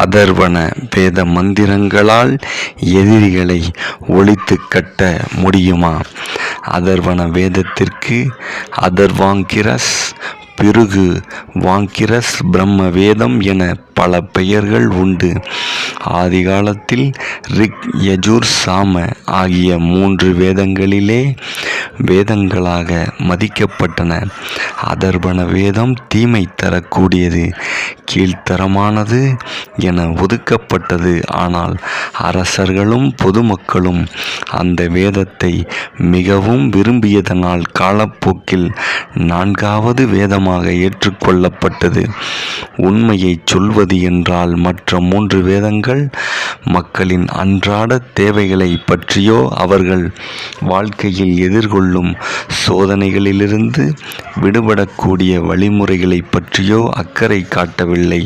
அதர்வன வேத மந்திரங்களால் எதிரிகளை ஒழித்து கட்ட முடியுமா? அதர்வன வேதத்திற்கு அதர்வாங்கிரஸ், பிருகு வாங்கிரஸ், பிரம்ம வேதம் என பல பெயர்கள் உண்டு. ஆதி காலத்தில் ரிக், யஜுர், சாம ஆகிய 3 வேதங்களிலே வேதங்களாக மதிக்கப்பட்டன. அதர்வன வேதம் தீமை தரக்கூடியது, கீழ்த்தரமானது என ஒதுக்கப்பட்டது. ஆனால் அரசர்களும் பொதுமக்களும் அந்த வேதத்தை மிகவும் விரும்பியதனால் காலப்போக்கில் 4வது வேதமாக ஏற்றுக்கொள்ளப்பட்டது. உண்மையை சொல்வது என்றால் மற்ற 3 வேதங்கள் மக்களின் அன்றாட தேவைகளை பற்றியோ அவர்கள் வாழ்க்கையில் எதிர்கொள்ளும் சோதனைகளிலிருந்து விடுபடக்கூடிய வழிமுறைகளை பற்றியோ அக்கறை காட்டவில்லை.